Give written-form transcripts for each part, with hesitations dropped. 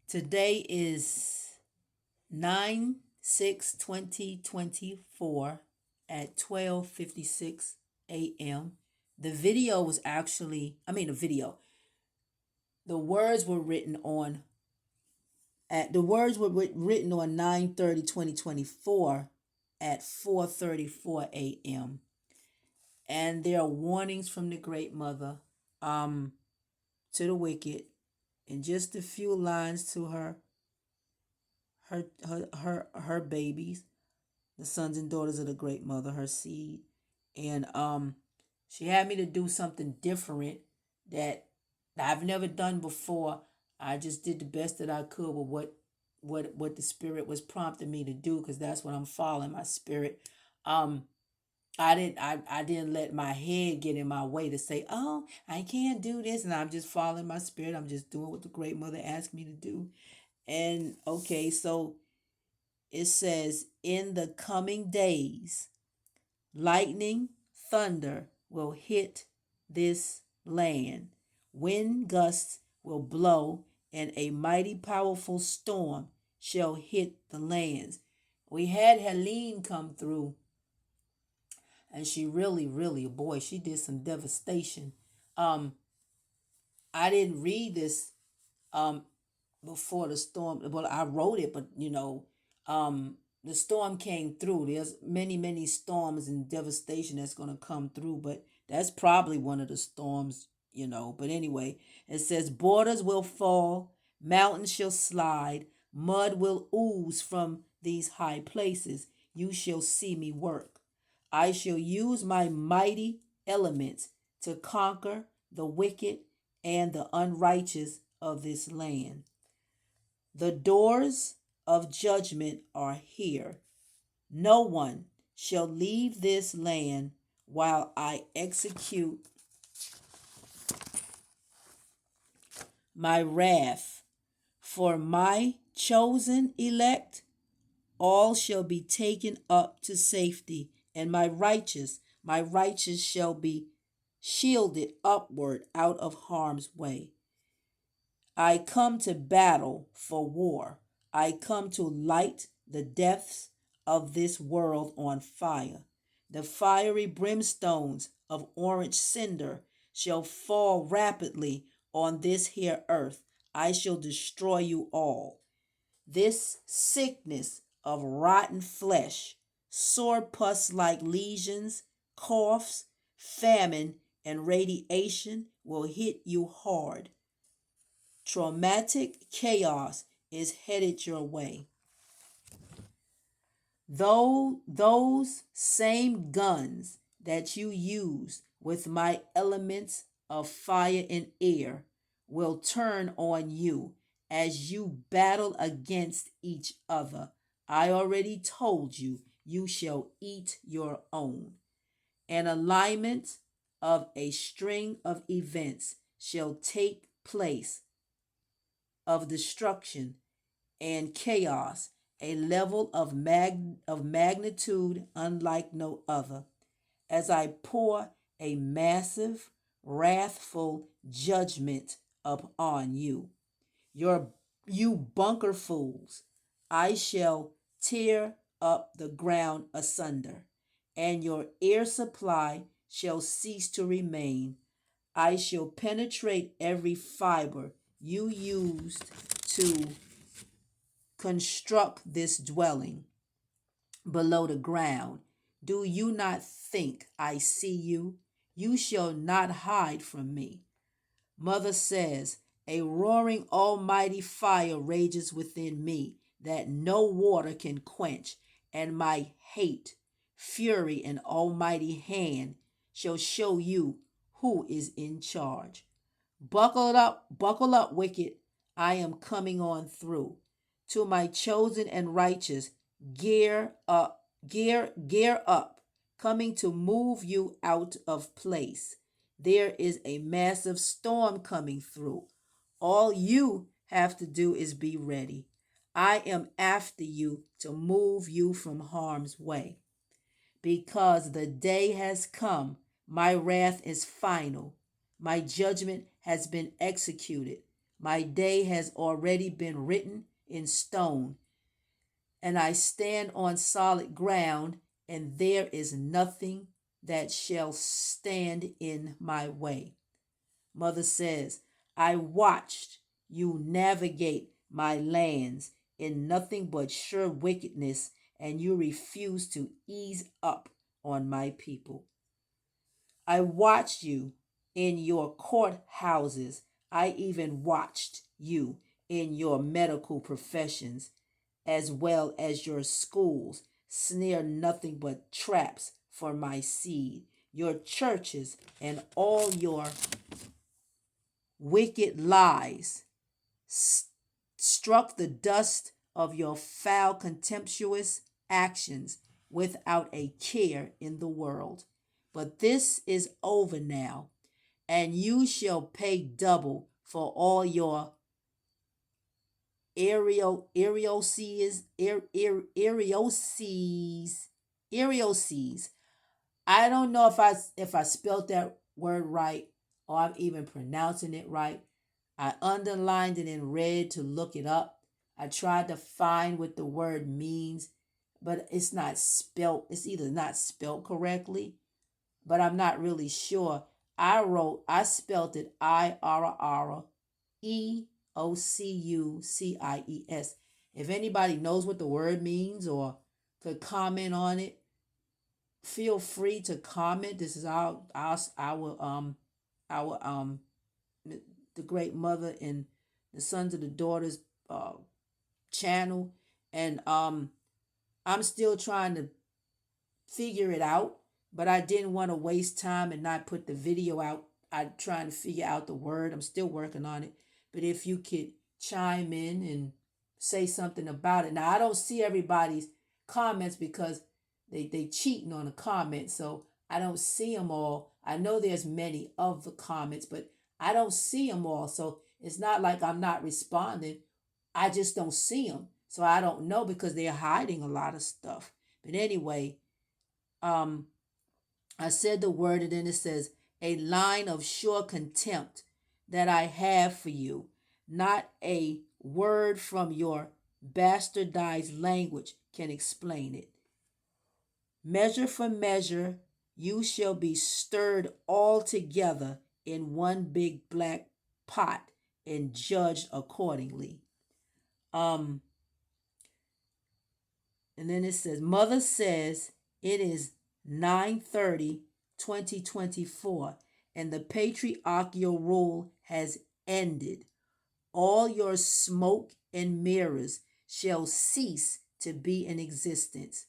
Today is 9/6/2024 at 12:56 a.m. The video was actually, I mean, the video, the words were written on, written on 9/30/2024 at 4:34 a.m. And there are warnings from the Great Mother um, to the wicked, and just a few lines to her babies, the sons and daughters of the Great Mother, her seed. And she had me to do something different that I've never done before. I just did the best that I could with what the spirit was prompting me to do, because that's what I'm following, my spirit. Um I didn't let my head get in my way to say, oh, I can't do this, and I'm just following my spirit. I'm just doing what the Great Mother asked me to do. And okay, so it says, in the coming days, lightning, thunder will hit this land. Wind gusts will blow, and a mighty powerful storm shall hit the lands. We had Helene come through, and she really, boy, she did some devastation. Um, I didn't read this um before the storm. Well, I wrote it, but the storm came through. There's many storms and devastation that's going to come through, but that's probably one of the storms. But anyway, it says borders will fall, mountains shall slide, mud will ooze from these high places. You shall see me work. I shall use my mighty elements to conquer the wicked and the unrighteous of this land. The doors of judgment are here. No one shall leave this land while I execute my wrath. For my chosen elect, all shall be taken up to safety, and my righteous shall be shielded upward out of harm's way. I come to battle for war. I come to light the depths of this world on fire. The fiery brimstones of orange cinder shall fall rapidly on this here earth. I shall destroy you all. This sickness of rotten flesh, sore pus like lesions, coughs, famine, and radiation will hit you hard. Traumatic chaos is headed your way. Though those same guns that you use with my elements of fire and air will turn on you as you battle against each other. I already told you, you shall eat your own. An alignment of a string of events shall take place of destruction and chaos, a level of magnitude unlike no other, as I pour a massive, wrathful judgment upon you. Your you bunker fools, I shall tear up the ground asunder, and your air supply shall cease to remain. I shall penetrate every fiber you used to construct this dwelling below the ground. Do you not think I see you? You shall not hide from me. Mother says, a roaring almighty fire rages within me that no water can quench, and my hate, fury, and almighty hand shall show you who is in charge. Buckle up, wicked. I am coming on through. To my chosen and righteous, gear up, coming to move you out of place. There is a massive storm coming through. All you have to do is be ready. I am after you to move you from harm's way. Because the day has come, my wrath is final. My judgment has been executed. My day has already been written in stone, and I stand on solid ground, and there is nothing that shall stand in my way. Mother says, I watched you navigate my lands in nothing but sure wickedness, and you refuse to ease up on my people. I watched you in your courthouses. I even watched you in your medical professions as well as your schools. Snare nothing but traps for my seed. Your churches and all your wicked lies struck the dust of your foul, contemptuous actions without a care in the world. But this is over now, and you shall pay double for all your erioses. I don't know if I spelled that word right or I'm even pronouncing it right. I underlined it in red to look it up. I tried to find what the word means, but it's not spelled. It's either not spelled correctly, but I'm not really sure. I spelled it Irreoucius. If anybody knows what the word means or could comment on it, feel free to comment. This is our the great mother and the sons of the daughters uh channel, and I'm still trying to figure it out, but I didn't want to waste time and not put the video out. I'm trying to figure out the word. I'm still working on it. But if you could chime in and say something about it. Now I don't see everybody's comments because they cheating on the comments, so I don't see them all. I know there's many of the comments, but I don't see them all. So it's not like I'm not responding. I just don't see them. So I don't know because they're hiding a lot of stuff. But anyway, um, I said the word, and then it says, a line of sure contempt that I have for you, not a word from your bastardized language can explain it. Measure for measure, you shall be stirred all together in one big black pot and judged accordingly. Um, and then it says, Mother says it is 9:30, 2024, and the patriarchal rule has ended. All your smoke and mirrors shall cease to be in existence.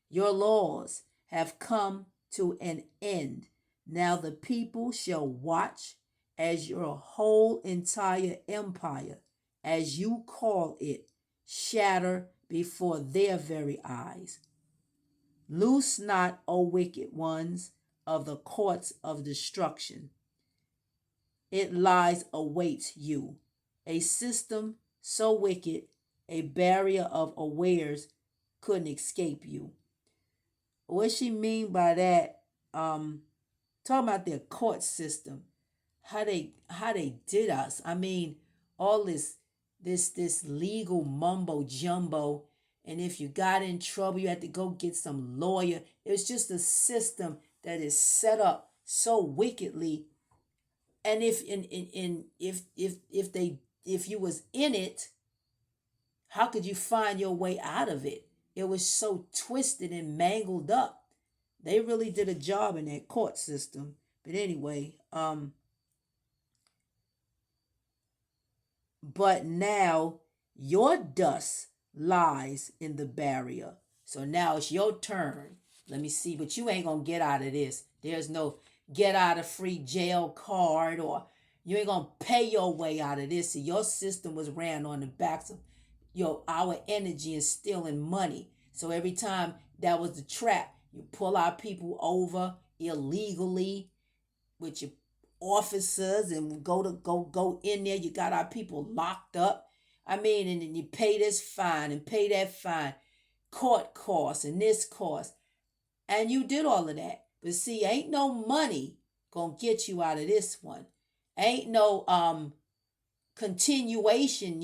Your laws have come to an end. Now the people shall watch as your whole entire empire, as you call it, shatter before their very eyes. Loose not, O wicked ones, of the courts of destruction. It lies awaits you. A system so wicked, a barrier of awares couldn't escape you. What she mean by that? Talking about their court system, how they did us. I mean, all this legal mumbo jumbo, and if you got in trouble, you had to go get some lawyer. It's just a system that is set up so wickedly. And if you was in it, how could you find your way out of it? It was so twisted and mangled up. They really did a job in that court system. But anyway, but now your dust lies in the barrier. So now it's your turn. Let me see, but you ain't gonna get out of this. There's no get out of free jail card, or you ain't gonna pay your way out of this. So your system was ran on the backs of our energy and stealing money. So every time that was the trap, you pull our people over illegally with your officers and go in there. You got our people locked up. I mean, and then you pay this fine and pay that fine, court costs and this cost, and you did all of that. But see, ain't no money gonna get you out of this one. Ain't no continuation,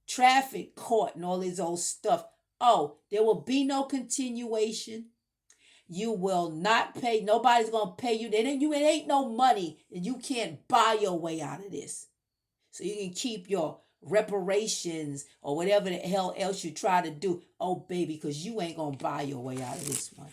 traffic court and all this old stuff. Oh, there will be no continuation. You will not pay. Nobody's gonna pay you. It ain't no money, and you can't buy your way out of this. So you can keep your reparations or whatever the hell else you try to do. Oh, baby, because you ain't gonna buy your way out of this one.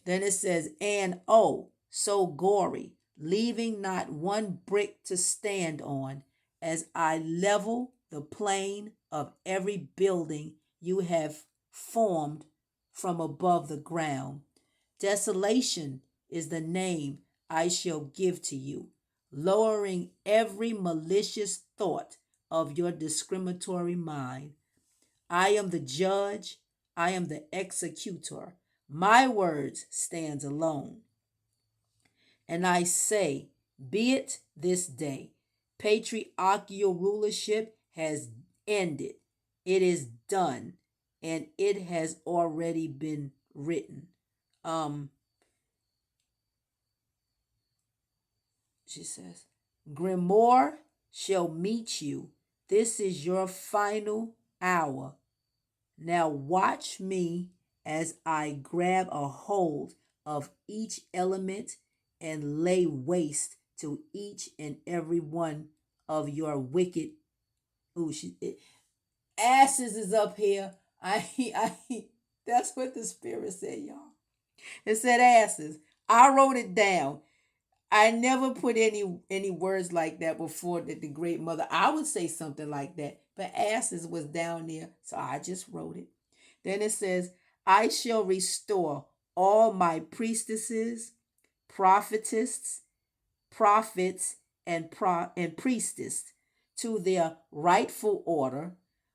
Then it says, and oh, so gory, leaving not one brick to stand on, as I level the plane of every building you have formed from above the ground. Desolation is the name I shall give to you, lowering every malicious thought of your discriminatory mind. I am the judge, I am the executor. My words stands alone. And I say, be it this day. Patriarchal rulership has ended. It is done, and it has already been written. Um, she says, Grimoire shall meet you. This is your final hour. Now watch me as I grab a hold of each element and lay waste to each and every one of your wicked. Ooh, asses is up here. That's what the spirit said, y'all. It said asses. I wrote it down. I never put any words like that before that the great mother. I would say something like that, but asses was down there, so I just wrote it. Then it says, I shall restore all my priestesses, prophetess, prophets, and priestess to their rightful order,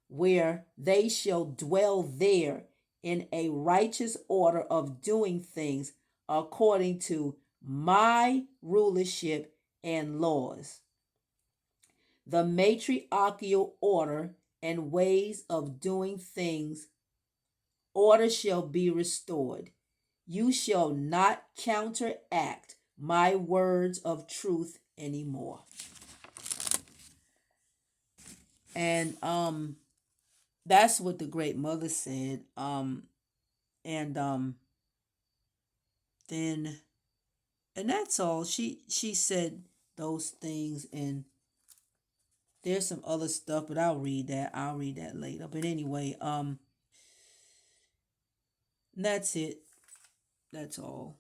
where they shall dwell there in a righteous order of doing things according to my rulership and laws. The matriarchal order and ways of doing things, order shall be restored. You shall not counteract my words of truth anymore. And that's what the great mother said. And then and that's all. She said those things, and there's some other stuff, but I'll read that. I'll read that later. But anyway, that's it. That's all.